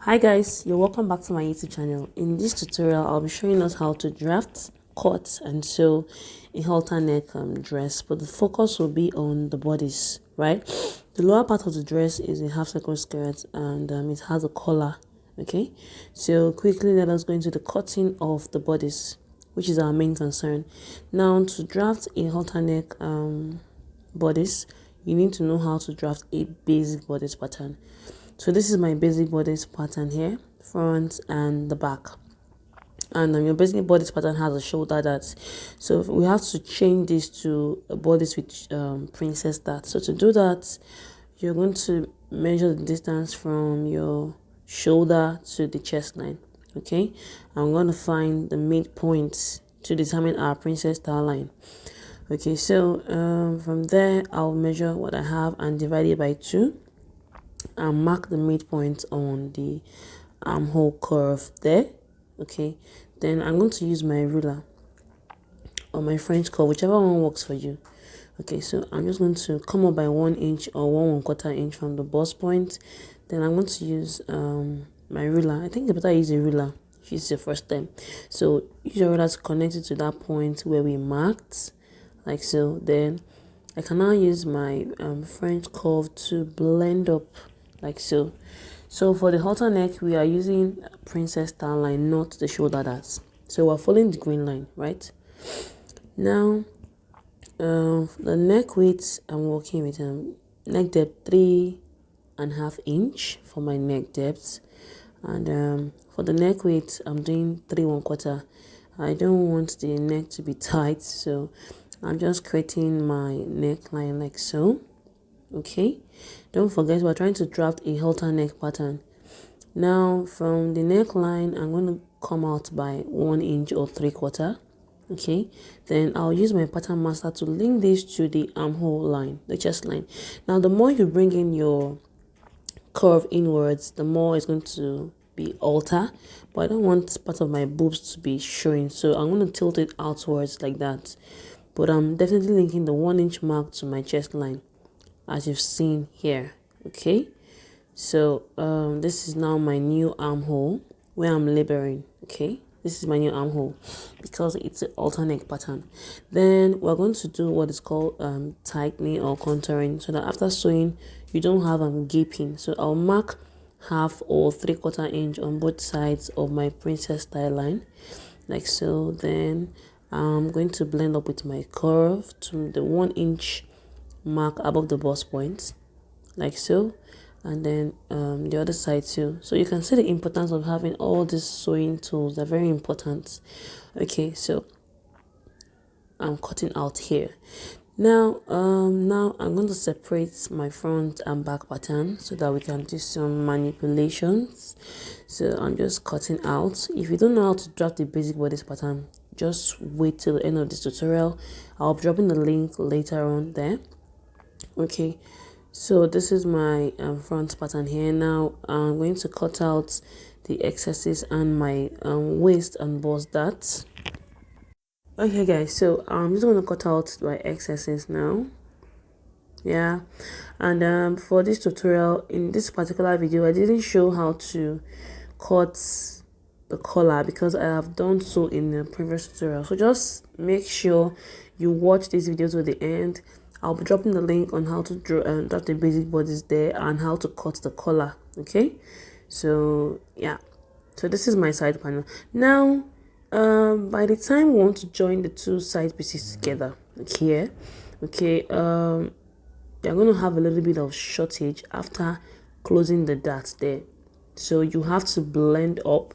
Hi guys, you're welcome back to my YouTube channel. In this tutorial, I'll be showing us how to draft, cut and sew a halter neck dress, but the focus will be on the bodice, right? The lower part of the dress is a half circle skirt and it has a collar, okay? So quickly let us go into the cutting of the bodice, which is our main concern. Now to draft a halter neck bodice, you need to know how to draft a basic bodice pattern. So this is my basic bodice pattern here, front and the back. And your basic bodice pattern has a shoulder dart. So we have to change this to a bodice with princess dart. So to do that, you're going to measure the distance from your shoulder to the chest line. Okay, I'm going to find the midpoint to determine our princess style line. Okay, so from there I'll measure what I have and divide it by 2 and mark the midpoint on the armhole curve there. Okay, then I'm going to use my ruler or my French curve, whichever one works for you. Okay, so I'm just going to come up by 1 inch or 1/4 inch from the bust point. Then I'm going to use my ruler. I think it's better use a ruler if it's your first time. So use your ruler to connect it to that point where we marked, like so. Then I can now use my French curve to blend up like so. So for the halter neck, we are using princess style line, not the shoulder darts. So we're following the green line, right? Now, the neck width, I'm working with neck depth 3.5 inch for my neck depth, and for the neck width, I'm doing 3 1/4. I don't want the neck to be tight, so I'm just creating my neckline like so. Okay, don't forget we're trying to draft a halter neck pattern. Now from the neckline, I'm going to come out by 1 inch or 3/4. Okay, then I'll use my pattern master to link this to the armhole line, the chest line. Now the more you bring in your curve inwards, the more it's going to be alter, but I don't want part of my boobs to be showing, so I'm going to tilt it outwards like that. But I'm definitely linking the 1 inch mark to my chest line, as you've seen here. Okay, so this is now my new armhole where I'm laboring. Okay, this is my new armhole because it's an halter neck pattern. Then we're going to do what is called tightening or contouring, so that after sewing you don't have gaping. So I'll mark 1/2 or 3/4 inch on both sides of my princess style line like so. Then I'm going to blend up with my curve to the 1 inch mark above the bust point like so, and then the other side too. So you can see the importance of having all these sewing tools. They're very important. Okay, so I'm cutting out here. Now I'm going to separate my front and back pattern so that we can do some manipulations. So I'm just cutting out. If you don't know how to draft the basic bodice pattern, just wait till the end of this tutorial. I'll be dropping the link later on there. Okay, so this is my front pattern here. Now I'm going to cut out the excesses and my waist and bust that. Okay guys, so I'm just going to cut out my excesses now. Yeah, and for this tutorial, in this particular video, I didn't show how to cut the collar because I have done so in the previous tutorial. So just make sure you watch this video to the end. I'll be dropping the link on how to draft the basic bodice there and how to cut the collar. Okay, so yeah, so this is my side panel. Now by the time we want to join the two side pieces together, like here, okay, you're going to have a little bit of shortage after closing the dart there, so you have to blend up,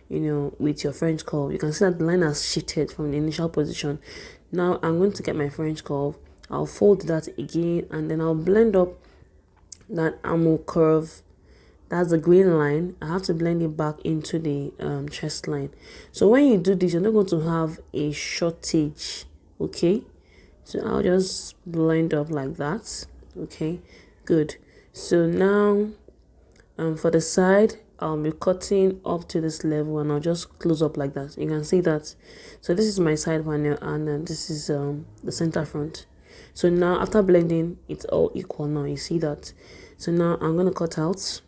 you know, with your French curve. You can see that the line has shifted from the initial position. Now I'm going to get my French curve. I'll fold that again and then I'll blend up that armhole curve. That's the green line. I have to blend it back into the chest line. So when you do this, you're not going to have a shortage. Okay, so I'll just blend up like that. Okay, good. So now for the side, I'll be cutting up to this level and I'll just close up like that. You can see that. So this is my side panel and this is the center front. So now after blending, it's all equal now. You see that. So now I'm going to cut out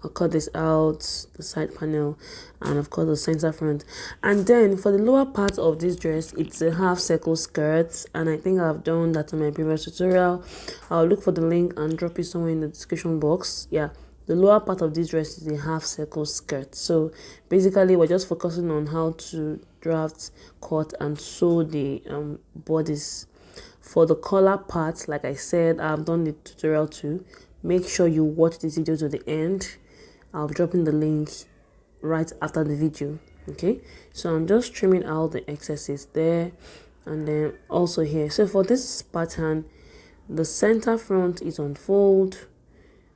I'll cut this out, the side panel, and of course the center front. And then for the lower part of this dress, it's a half circle skirt, and I think I've done that in my previous tutorial. I'll look for the link and drop it somewhere in the description box. Yeah, the lower part of this dress is a half circle skirt. So basically we're just focusing on how to draft, cut, and sew the bodice. For the collar part, like I said, I've done the tutorial too. Make sure you watch this video to the end. I'll be dropping the link right after the video. Okay, so I'm just trimming out the excesses there, and then also here. So for this pattern, the center front is on fold.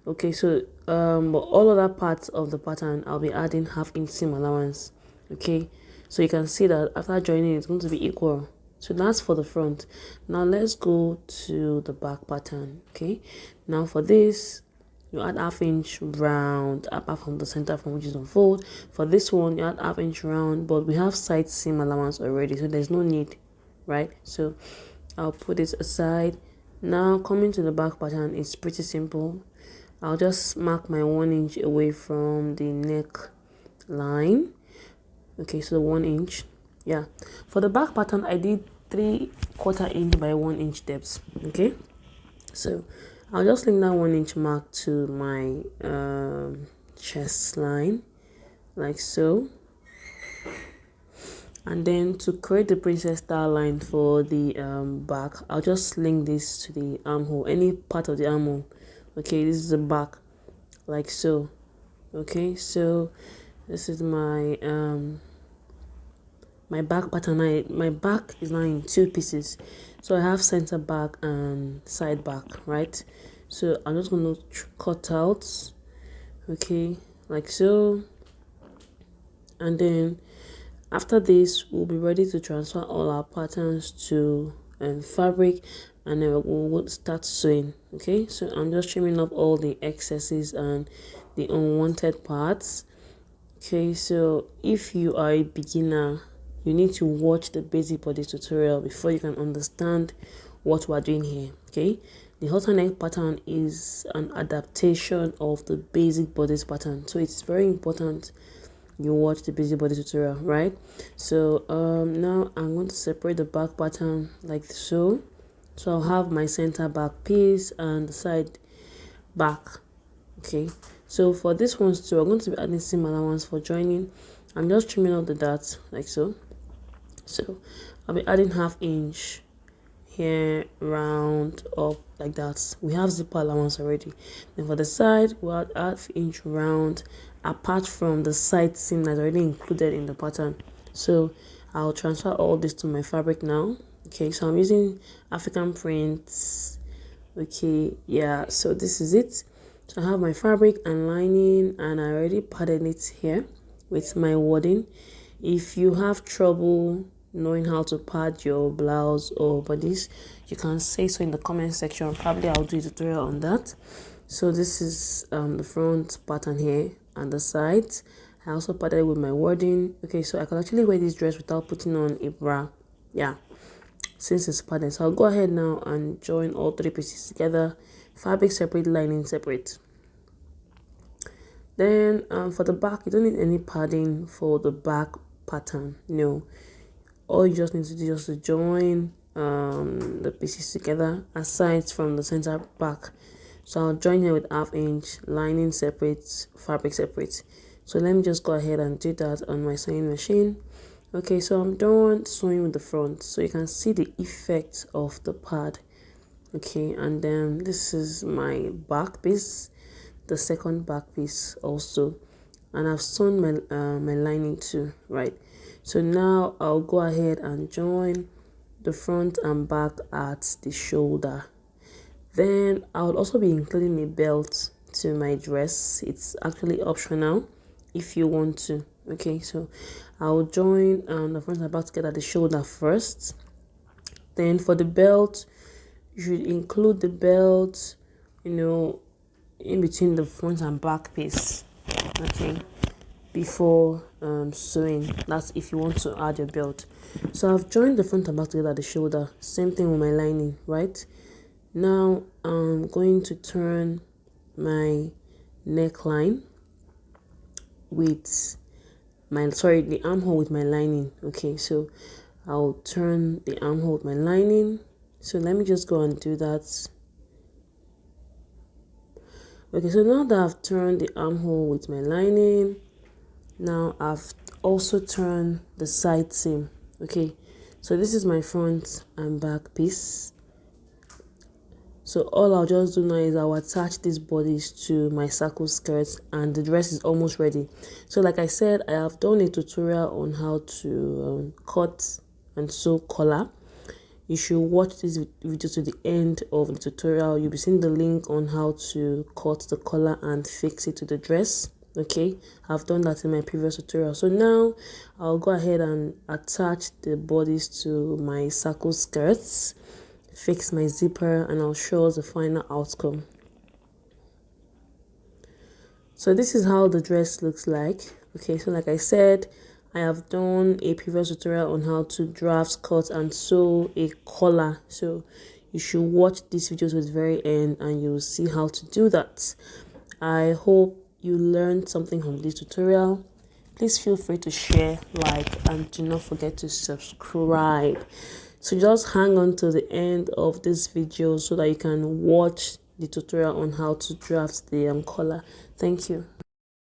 Okay, so but all other parts of the pattern I'll be adding half-inch seam allowance. Okay, so you can see that after joining it's going to be equal. So that's for the front. Now let's go to the back pattern. Okay, now for this, you add half-inch round apart from the center front, which is on fold. For this one, you add half-inch round, but we have side seam allowance already, so there's no need, right? So I'll put it aside. Now coming to the back pattern, it's pretty simple. I'll just mark my 1 inch away from the neck line. Okay, so 1 inch. Yeah, for the back pattern I did 3/4 inch by 1 inch depth. Okay, so I'll just link that 1 inch mark to my chest line like so, and then to create the princess style line for the back, I'll just link this to the armhole, any part of the armhole. Okay, this is the back like so. Okay, so this is my my back pattern. My back is now in 2 pieces, so I have center back and side back, right? So I'm just going to cut out, okay, like so, and then after this we'll be ready to transfer all our patterns to fabric, and then we'll start sewing. Okay, so I'm just trimming up all the excesses and the unwanted parts. Okay, so if you are a beginner, you need to watch the basic body tutorial before you can understand what we're doing here. Okay, the halter neck pattern is an adaptation of the basic bodice pattern, so it's very important you watch the basic body tutorial, right? So now I'm going to separate the back pattern like so. So I'll have my center back piece and the side back. Okay, so for this one too, we're going to be adding seam allowance for joining. I'm just trimming out the dots like so. So I'll be adding ½ inch here, round up like that. We have zipper allowance already. Then for the side, we'll add ½ inch round apart from the side seam that's already included in the pattern. So I'll transfer all this to my fabric now. Okay, so I'm using African prints. Okay, yeah, so this is it. So I have my fabric and lining, and I already padded it here with my wadding. If you have trouble knowing how to pad your blouse or bodice, you can say so in the comment section. Probably I'll do a tutorial on that. So this is the front pattern here and the sides. I also padded it with my wadding. Okay, so I can actually wear this dress without putting on a bra. Yeah, since it's padded. So I'll go ahead now and join all 3 pieces together. Fabric separate, lining separate. Then for the back, you don't need any padding for the back pattern. No, all you just need to do is to join the pieces together aside from the center back. So I'll join here with ½ inch, lining separate, fabric separate. So let me just go ahead and do that on my sewing machine. Okay, so I'm done sewing with the front, so you can see the effect of the pad. Okay, and then this is my back piece, the second back piece also, and I've sewn my my lining too, right? So now I'll go ahead and join the front and back at the shoulder. Then I'll also be including a belt to my dress. It's actually optional if you want to. Okay, so I'll join the front and back together at the shoulder first. Then for the belt, you should include the belt, you know, in between the front and back piece. Okay, before sewing. That's if you want to add your belt. So I've joined the front and back together at the shoulder. Same thing with my lining, right? Now I'm going to turn my neckline. with the armhole with my lining. Okay, so I'll turn the armhole with my lining. So let me just go and do that. Okay, so now that I've turned the armhole with my lining, now I've also turned the side seam. Okay, so this is my front and back piece. So all I'll just do now is I'll attach this bodice to my circle skirt, and the dress is almost ready. So like I said, I have done a tutorial on how to cut and sew collar. You should watch this video to the end of the tutorial. You'll be seeing the link on how to cut the collar and fix it to the dress. Okay, I've done that in my previous tutorial. So now I'll go ahead and attach the bodice to my circle skirts, fix my zipper, and I'll show us the final outcome. So this is how the dress looks like. Okay, so like I said, I have done a previous tutorial on how to draft, cut, and sew a collar. So you should watch this video to the very end and you'll see how to do that. I hope you learned something from this tutorial. Please feel free to share, like, and do not forget to subscribe. So just hang on to the end of this video so that you can watch the tutorial on how to draft the collar. Thank you.